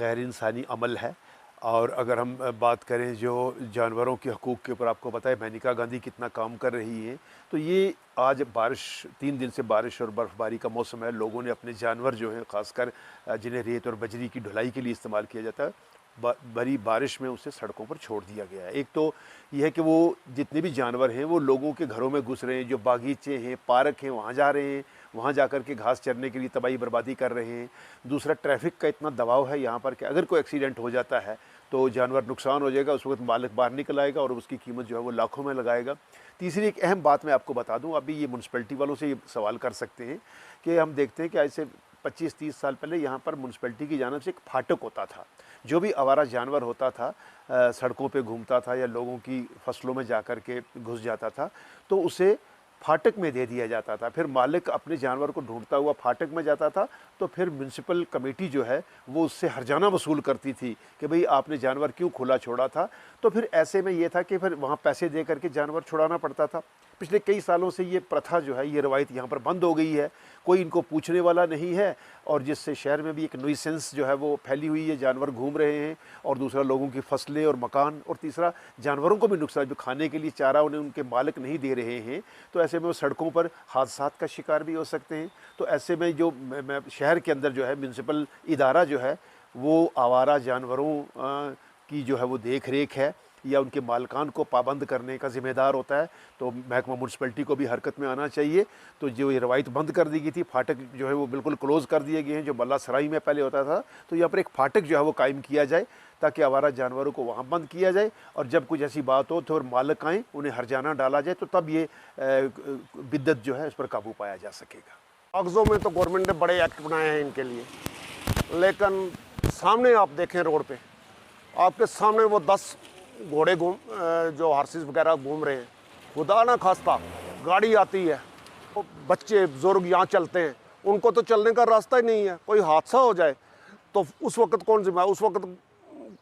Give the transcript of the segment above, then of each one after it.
गैर इंसानी अमल है। और अगर हम बात करें जो जानवरों के हकूक़ के ऊपर, आपको पता है मेनका गांधी कितना काम कर रही हैं। तो ये आज बारिश, 3 दिन से बारिश और बर्फ़बारी का मौसम है, लोगों ने अपने जानवर जो हैं ख़ासकर जिन्हें रेत और बजरी की ढुलाई के लिए इस्तेमाल किया जाता है, बड़ी बारिश में उसे सड़कों पर छोड़ दिया गया है। एक तो ये है कि वो जितने भी जानवर हैं वो लोगों के घरों में घुस रहे हैं, जो बागीचे हैं, पार्क हैं, वहाँ जा रहे हैं, वहाँ जाकर के घास चरने के लिए तबाही बर्बादी कर रहे हैं। दूसरा, ट्रैफ़िक का इतना दबाव है यहाँ पर कि अगर कोई एक्सीडेंट हो जाता है तो जानवर नुकसान हो जाएगा, उस वक्त मालिक बाहर निकल आएगा और उसकी कीमत जो है वो लाखों में लगाएगा। तीसरी एक अहम बात मैं आपको बता दूँ, अभी ये म्यूनसिपैलिटी वालों से ये सवाल कर सकते हैं कि हम देखते हैं कि आज से 25-30 साल पहले यहाँ पर म्यूनसिपैलिटी की जानिब से एक फाटक होता था। जो भी आवारा जानवर होता था सड़कों पे घूमता था या लोगों की फसलों में जाकर के घुस जाता था, तो उसे फाटक में दे दिया जाता था। फिर मालिक अपने जानवर को ढूंढता हुआ फाटक में जाता था, तो फिर म्यूनसिपल कमेटी जो है वो उससे हर्जाना वसूल करती थी कि भाई आपने जानवर क्यों खुला छोड़ा था। तो फिर ऐसे में ये था कि फिर वहाँ पैसे दे करके जानवर छुड़ाना पड़ता था। पिछले कई सालों से ये प्रथा जो है, ये रवायत यहाँ पर बंद हो गई है, कोई इनको पूछने वाला नहीं है, और जिससे शहर में भी एक नुइसेंस जो है वो फैली हुई है, जानवर घूम रहे हैं, और दूसरा लोगों की फसलें और मकान, और तीसरा जानवरों को भी नुकसान, जो खाने के लिए चारा उन्हें उनके मालिक नहीं दे रहे हैं, तो ऐसे में वो सड़कों पर हादसात का शिकार भी हो सकते हैं। तो ऐसे में जो मैं शहर के अंदर जो है म्यूनसिपल इदारा जो है वो आवारा जानवरों की जो है वो देख रेख है या उनके मालिकान को पाबंद करने का ज़िम्मेदार होता है। तो महकमा म्यूनसिपैलिटी को भी हरकत में आना चाहिए। तो जो ये रवायत बंद कर दी गई थी, फाटक जो है वो बिल्कुल क्लोज़ कर दिए गए हैं, जो बल्ला सराई में पहले होता था, तो यहाँ पर एक फाटक जो है वो कायम किया जाए ताकि आवारा जानवरों को वहाँ बंद किया जाए, और जब कुछ ऐसी बात हो तो और मालिक आएँ, उन्हें हर्जाना डाला जाए, तो तब ये बिद्दत जो है उस पर काबू पाया जा सकेगा। कागज़ों में तो गवर्नमेंट ने बड़े एक्ट बनाए हैं इनके लिए, लेकिन सामने आप देखें रोड पे, आपके सामने वो 10 घोड़े जो हार्सेस वगैरह घूम रहे हैं, खुदा ना खास्ता गाड़ी आती है, वो बच्चे बुजुर्ग यहाँ चलते हैं, उनको तो चलने का रास्ता ही नहीं है। कोई हादसा हो जाए तो उस वक्त कौन जिम्मेदार, उस वक्त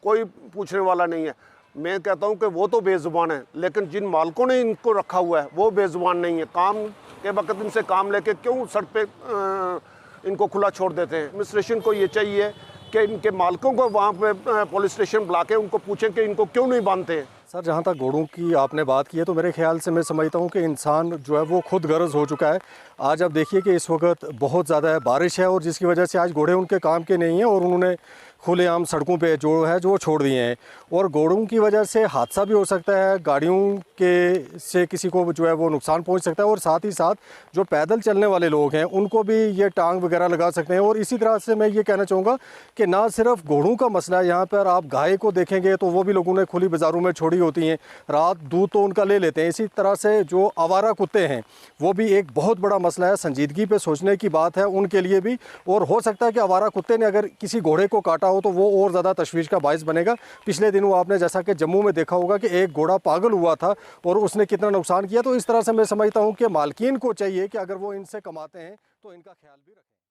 कोई पूछने वाला नहीं है। मैं कहता हूँ कि वो तो बेज़ुबान है, लेकिन जिन मालिकों ने इनको रखा हुआ है वो बेज़ुबान नहीं है। काम के वक्त इनसे काम लेके क्यों सड़क पे इनको खुला छोड़ देते हैं। एडमिनिस्ट्रेशन को ये चाहिए कि इनके मालिकों को वहाँ पे पुलिस स्टेशन बुला के उनको पूछें कि इनको क्यों नहीं बांधते। सर, जहाँ तक घोड़ों की आपने बात की है, तो मेरे ख्याल से मैं समझता हूँ कि इंसान जो है वो खुद गर्ज हो चुका है। आज आप देखिए कि इस वक्त बहुत ज़्यादा बारिश है और जिसकी वजह से आज घोड़े उनके काम के नहीं हैं और उन्होंने खुलेआम सड़कों पे जो है जो छोड़ दिए हैं, और घोड़ों की वजह से हादसा भी हो सकता है, गाड़ियों के से किसी को जो है वो नुकसान पहुंच सकता है, और साथ ही साथ जो पैदल चलने वाले लोग हैं उनको भी ये टांग वगैरह लगा सकते हैं। और इसी तरह से मैं ये कहना चाहूँगा कि ना सिर्फ घोड़ों का मसला है, यहाँ पर आप गाय को देखेंगे तो वो भी लोगों ने खुली बाज़ारों में छोड़ी होती हैं, रात दूध तो उनका ले लेते हैं। इसी तरह से जो आवारा कुत्ते हैं वो भी एक बहुत बड़ा मसला है, संजीदगी पे सोचने की बात है उनके लिए भी। और हो सकता है कि आवारा कुत्ते ने अगर किसी घोड़े को काटा हो तो वो और ज़्यादा तशवीश का बायस बनेगा। पिछले दिनों आपने जैसा कि जम्मू में देखा होगा कि एक घोड़ा पागल हुआ था और उसने कितना नुकसान किया। तो इस तरह से मैं समझता हूँ कि मालकीन को चाहिए कि अगर वो इनसे कमाते हैं तो इनका ख्याल भी रखें।